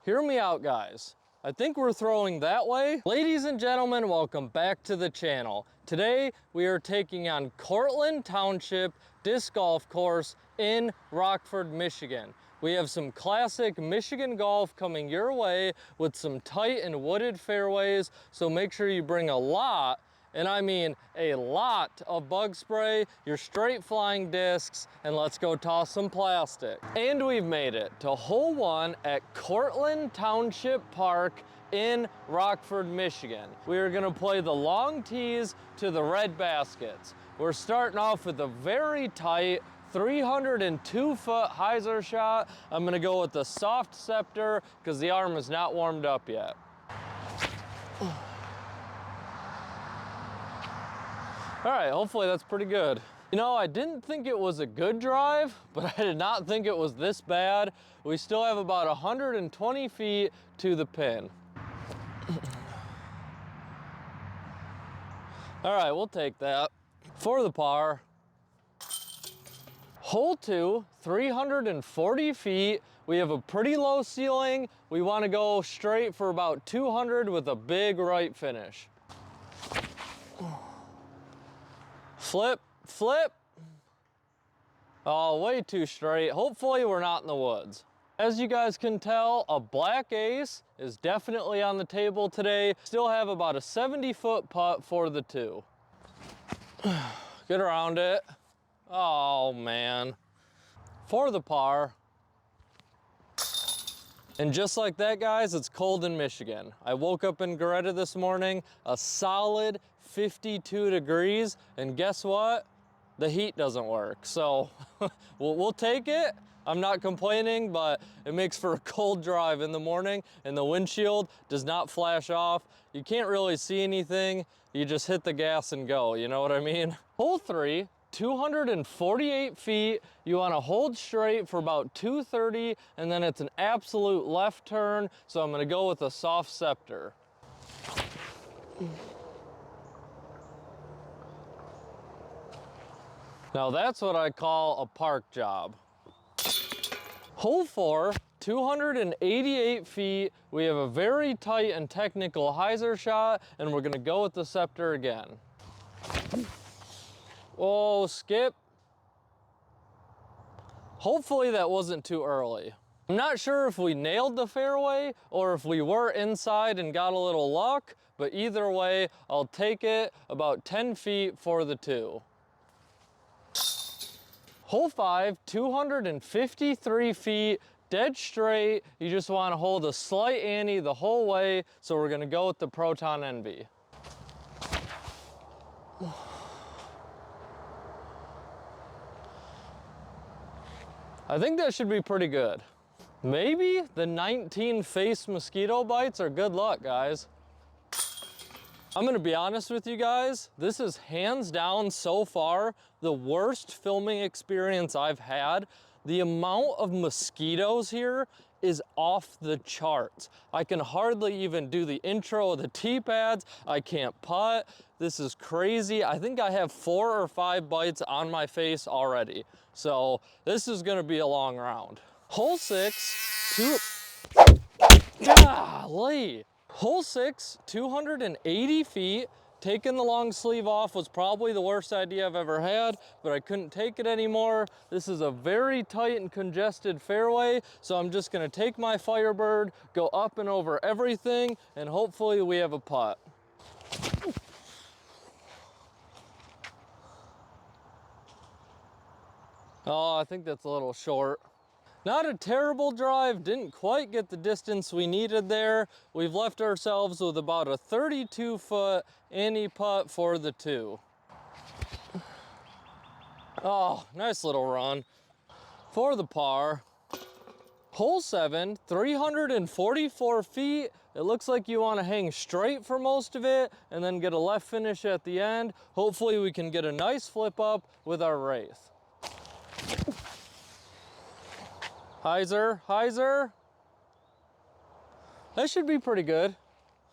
Hear me out, guys. I think we're throwing that way. Ladies and gentlemen, welcome back to the channel. Today, we are taking on Courtland Township Disc Golf Course in Rockford, Michigan. We have some classic Michigan golf coming your way with some tight and wooded fairways, so make sure you bring a lot, and I mean a lot, of bug spray, your straight flying discs, and let's go toss some plastic. And we've made it to hole 1 at Courtland Township Park in Rockford, Michigan. We are gonna play the long tees to the red baskets. We're starting off with a very tight 302-foot hyzer shot. I'm gonna go with the soft scepter because the arm is not warmed up yet. All right, hopefully that's pretty good. You know, I didn't think it was a good drive, but I did not think it was this bad. We still have about 120 feet to the pin. All right, we'll take that. For the par, hole 2, 340 feet. We have a pretty low ceiling. We want to go straight for about 200 with a big right finish. Flip, flip. Oh, way too straight. Hopefully we're not in the woods. As you guys can tell, a black ace is definitely on the table today. Still have about a 70-foot putt for the 2. Get around it. Oh, man. For the par. And just like that, guys, it's cold in Michigan. I woke up in Goretta this morning, a solid 52 degrees, and guess what? The heat doesn't work. So we'll take it. I'm not complaining, but it makes for a cold drive in the morning, and the windshield does not flash off. You can't really see anything. You just hit the gas and go, you know what I mean? Hole 3, 248 feet. You want to hold straight for about 230, and then it's an absolute left turn, so I'm going to go with a soft scepter. Now that's what I call a park job. Hole 4, 288 feet. We have a very tight and technical hyzer shot, and we're gonna go with the scepter again. Oh, skip. Hopefully that wasn't too early. I'm not sure if we nailed the fairway or if we were inside and got a little luck, but either way, I'll take it about 10 feet for the 2. Hole 5, 253 feet, dead straight. You just want to hold a slight ante the whole way, so we're going to go with the Proton Envy. I think that should be pretty good. Maybe the 19 face mosquito bites are good luck, guys. I'm gonna be honest with you guys, this is hands down so far the worst filming experience I've had. The amount of mosquitoes here is off the charts. I can hardly even do the intro of the tee pads. I can't putt. This is crazy. I think I have 4 or 5 bites on my face already. So this is gonna be a long round. Hole 6, golly. Hole 6, 280 feet. Taking the long sleeve off was probably the worst idea I've ever had, but I couldn't take it anymore. This is a very tight and congested fairway, so I'm just gonna take my Firebird, go up and over everything, and hopefully we have a putt. Oh, I think that's a little short. Not a terrible drive, didn't quite get the distance we needed there. We've left ourselves with about a 32-foot ante putt for the 2. Oh, nice little run. For the par, hole 7, 344 feet. It looks like you want to hang straight for most of it and then get a left finish at the end. Hopefully we can get a nice flip up with our Wraith. Hyzer, hyzer. That should be pretty good.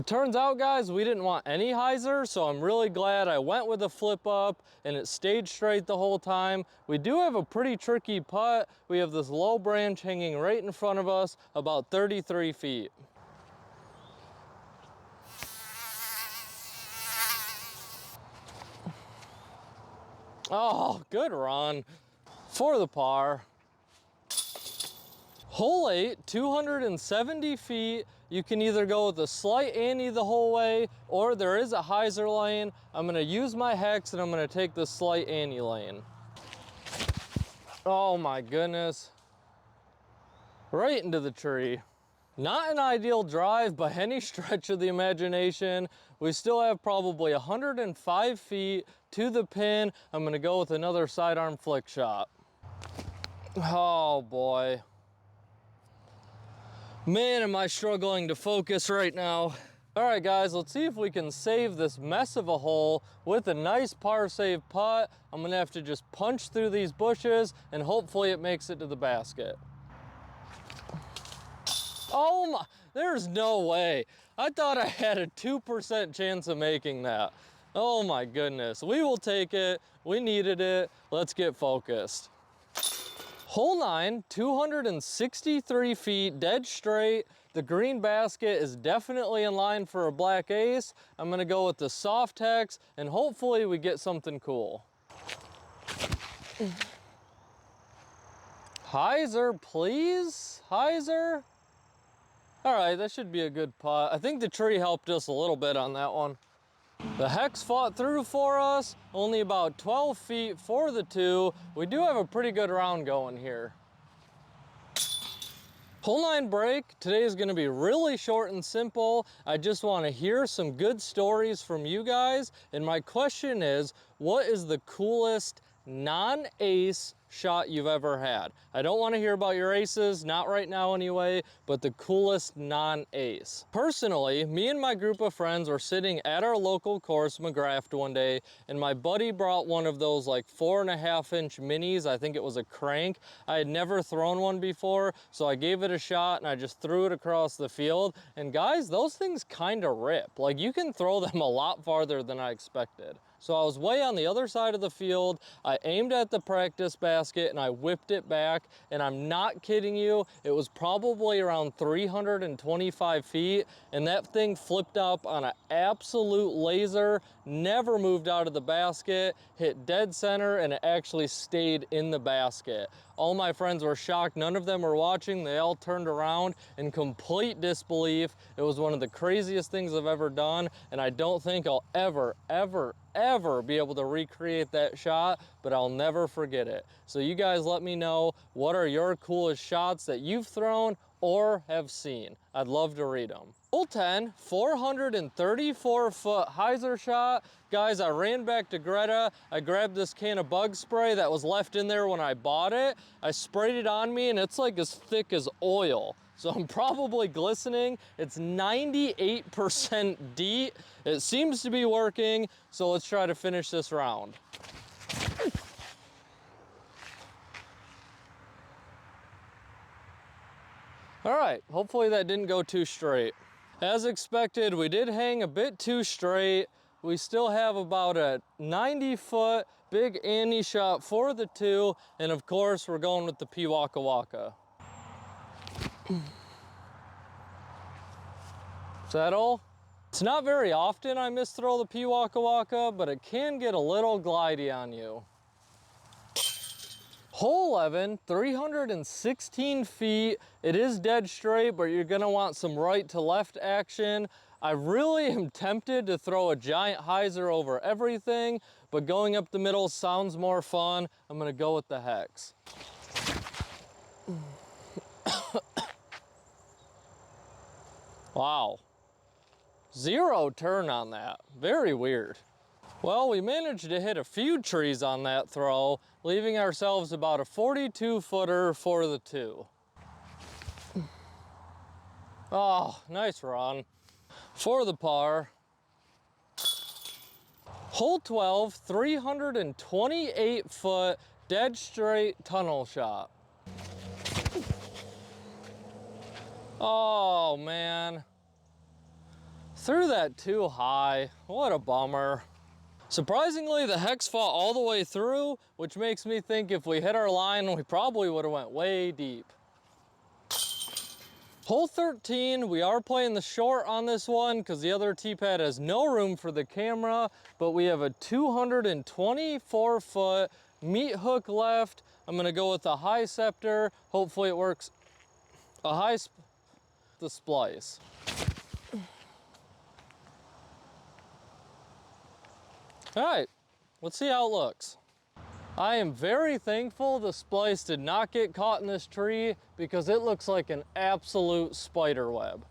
It turns out, guys, we didn't want any hyzer, so I'm really glad I went with a flip up and it stayed straight the whole time. We do have a pretty tricky putt. We have this low branch hanging right in front of us, about 33 feet. Oh, good run for the par. Hole 8, 270 feet. You can either go with a slight ante the whole way, or there is a hyzer lane. I'm gonna use my hex and I'm gonna take the slight ante lane. Oh my goodness. Right into the tree. Not an ideal drive by any stretch of the imagination. We still have probably 105 feet to the pin. I'm gonna go with another sidearm flick shot. Oh boy. Man, am I struggling to focus right now. All right, guys, let's see if we can save this mess of a hole with a nice par save putt. I'm gonna have to just punch through these bushes and hopefully it makes it to the basket. Oh my, there's no way. I thought I had a 2% chance of making that. Oh my goodness, we will take it. We needed it. Let's get focused. Hole 9, 263 feet, dead straight. The green basket is definitely in line for a black ace. I'm gonna go with the soft hex and hopefully we get something cool. Hyzer, please? Hyzer? All right, that should be a good putt. I think the tree helped us a little bit on that one. The hex fought through for us, only about 12 feet for the two. We do have a pretty good round going here. Hole 9 break. Today is going to be really short and simple. I just want to hear some good stories from you guys. And my question is, what is the coolest non-ace shot you've ever had? I don't want to hear about your aces, not right now anyway, but the coolest non-ace. Personally, me and my group of friends were sitting at our local course, McGrath, one day, and my buddy brought one of those like 4.5-inch minis. I think it was a crank. I had never thrown one before, so I gave it a shot and I just threw it across the field. And guys, those things kind of rip. Like, you can throw them a lot farther than I expected. So I was way on the other side of the field. I aimed at the practice basket and I whipped it back, and I'm not kidding you, it was probably around 325 feet, and that thing flipped up on an absolute laser, never moved out of the basket, hit dead center, and it actually stayed in the basket. All my friends were shocked. None of them were watching. They all turned around in complete disbelief. It was one of the craziest things I've ever done, and I don't think I'll ever be able to recreate that shot, but I'll never forget it. So you guys let me know, what are your coolest shots that you've thrown or have seen? I'd love to read them. Hole 10, 434-foot hyzer shot. Guys, I ran back to Greta. I grabbed this can of bug spray that was left in there when I bought it. I sprayed it on me and it's like as thick as oil. So I'm probably glistening. It's 98% DEET. It seems to be working. So let's try to finish this round. All right, hopefully that didn't go too straight. As expected, we did hang a bit too straight. We still have about a 90-foot big ante shot for the two, and of course, we're going with the P Waka Waka. Is that all? It's not very often I misthrow the P Waka Waka, but it can get a little glidey on you. Hole 11, 316 feet. It is dead straight, but you're gonna want some right to left action. I really am tempted to throw a giant hyzer over everything, but going up the middle sounds more fun. I'm gonna go with the hex. Wow. Zero turn on that. Very weird. Well, we managed to hit a few trees on that throw, leaving ourselves about a 42-footer for the two. Oh, nice run. For the par. Hole 12, 328-foot dead straight tunnel shot. Oh man. Threw that too high. What a bummer. Surprisingly, the hex fought all the way through, which makes me think if we hit our line, we probably would have went way deep. Hole 13, we are playing the short on this one because the other tee pad has no room for the camera, but we have a 224 foot meat hook left. I'm gonna go with a high scepter. Hopefully it works. The splice. All right, let's see how it looks. I am very thankful the splice did not get caught in this tree because it looks like an absolute spider web.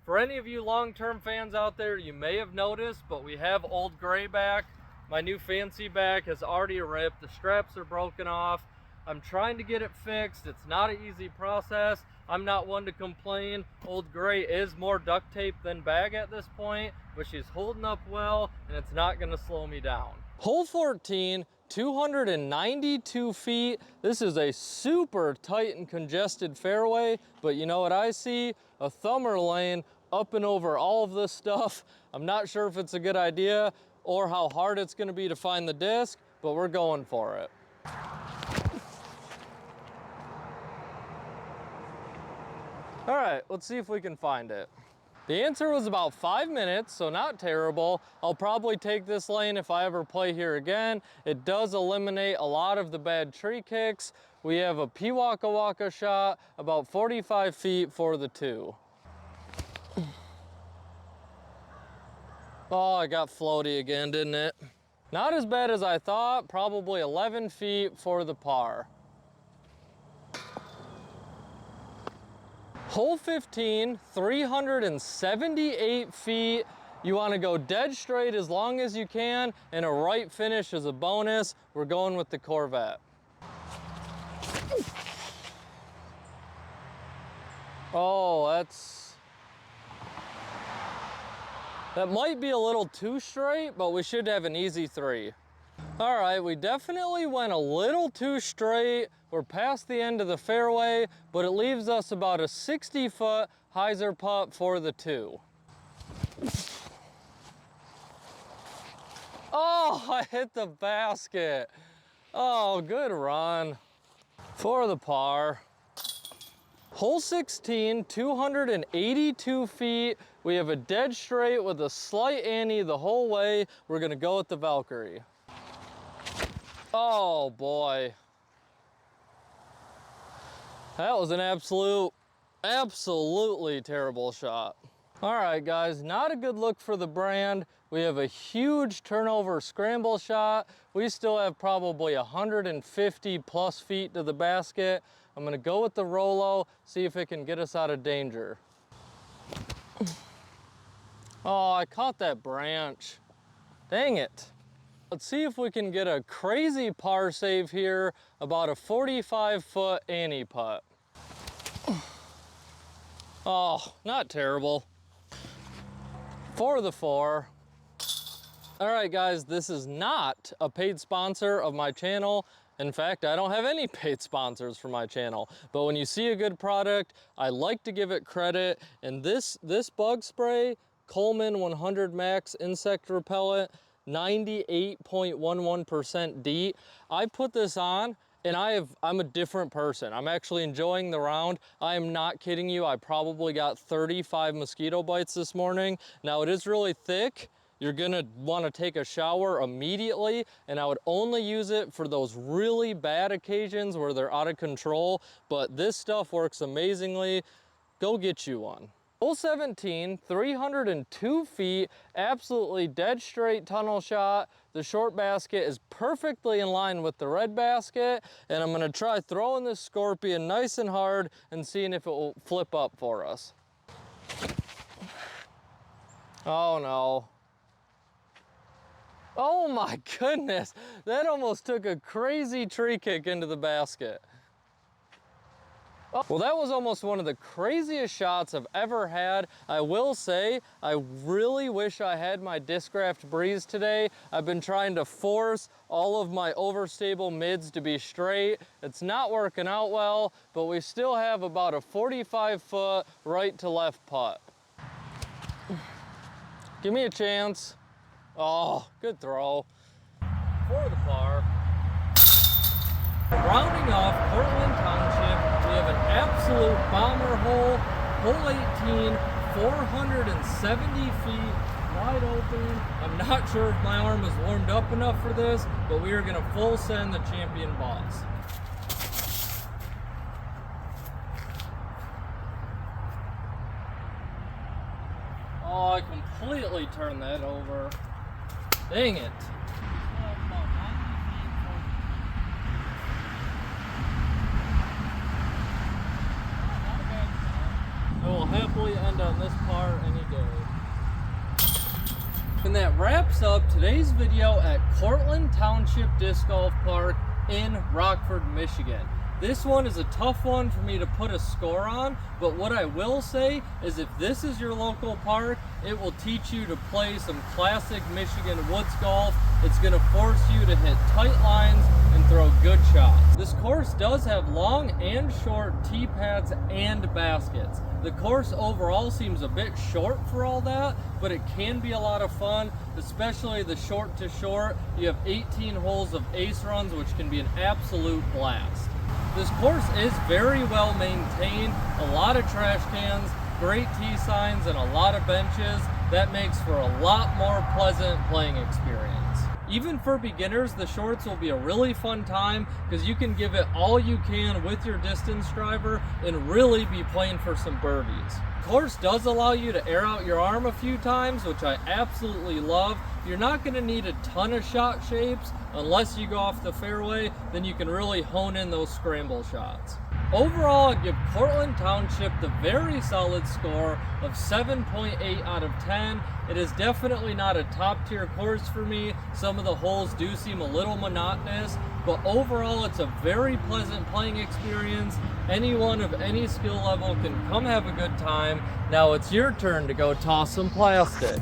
For any of you long-term fans out there, you may have noticed, but we have old gray back. My new fancy back has already ripped. The straps are broken off. I'm trying to get it fixed. It's not an easy process. I'm not one to complain. Old gray is more duct tape than bag at this point, but she's holding up well and it's not gonna slow me down. Hole 14, 292 feet. This is a super tight and congested fairway, but you know what I see? A thumber lane up and over all of this stuff. I'm not sure if it's a good idea or how hard it's gonna be to find the disc, but we're going for it. All right, let's see if we can find it. The answer was about 5 minutes, so not terrible. I'll probably take this lane if I ever play here again. It does eliminate a lot of the bad tree kicks. We have a Waka Waka shot, about 45 feet for the 2. Oh, I got floaty again, didn't it? Not as bad as I thought, probably 11 feet for the par. Hole 15, 378 feet. You want to go dead straight as long as you can, and a right finish is a bonus. We're going with the Corvette. Oh, that might be a little too straight, but we should have an easy 3. All right, we definitely went a little too straight. We're past the end of the fairway, but it leaves us about a 60-foot hyzer putt for the 2. Oh, I hit the basket. Oh, good run. For the par. Hole 16, 282 feet. We have a dead straight with a slight ante the whole way. We're gonna go with the Valkyrie. Oh boy. That was an absolutely terrible shot. All right guys, not a good look for the brand. We have a huge turnover scramble shot. We still have probably 150 plus feet to the basket. I'm gonna go with the Rolo, see if it can get us out of danger. Oh, I caught that branch. Dang it. Let's see if we can get a crazy par save here, about a 45-foot ante putt. Oh, not terrible. For the 4. All right, guys, this is not a paid sponsor of my channel. In fact, I don't have any paid sponsors for my channel. But when you see a good product, I like to give it credit. And this bug spray, Coleman 100 Max Insect Repellent, 98.11% DEET. I put this on and I'm a different person. I'm actually enjoying the round. I am not kidding you. I probably got 35 mosquito bites this morning. Now it is really thick. You're gonna wanna take a shower immediately, and I would only use it for those really bad occasions where they're out of control, but this stuff works amazingly. Go get you one. Hole 17, 302 feet, absolutely dead straight tunnel shot. The short basket is perfectly in line with the red basket, and I'm gonna try throwing this Scorpion nice and hard and seeing if it will flip up for us. Oh no. Oh my goodness, that almost took a crazy tree kick into the basket. Well, that was almost one of the craziest shots I've ever had. I will say, I really wish I had my Discraft Breeze today. I've been trying to force all of my overstable mids to be straight. It's not working out well, but we still have about a 45-foot right to left putt. Give me a chance. Oh, good throw. For the par. Rounding off Courtland Township, we have an absolute bomber hole, hole 18, 470 feet, wide open. I'm not sure if my arm is warmed up enough for this, but we are going to full send the champion boss. Oh, I completely turned that over. Dang it. I will happily end on this par any day. And that wraps up today's video at Courtland Township Disc Golf Park in Rockford, Michigan. This one is a tough one for me to put a score on, but what I will say is if this is your local park, it will teach you to play some classic Michigan woods golf. It's going to force you to hit tight lines and throw good shots. This course does have long and short tee pads and baskets. The course overall seems a bit short for all that, but it can be a lot of fun, especially the short to short. You have 18 holes of ace runs, which can be an absolute blast. This course is very well maintained, a lot of trash cans, great tee signs, and a lot of benches. That makes for a lot more pleasant playing experience. Even for beginners, the shorts will be a really fun time because you can give it all you can with your distance driver and really be playing for some birdies. The course does allow you to air out your arm a few times, which I absolutely love. You're not going to need a ton of shot shapes unless you go off the fairway, then you can really hone in those scramble shots. Overall, I'd give Courtland Township the very solid score of 7.8 out of 10. It is definitely not a top tier course for me. Some of the holes do seem a little monotonous, but overall it's a very pleasant playing experience. Anyone of any skill level can come have a good time. Now it's your turn to go toss some plastic.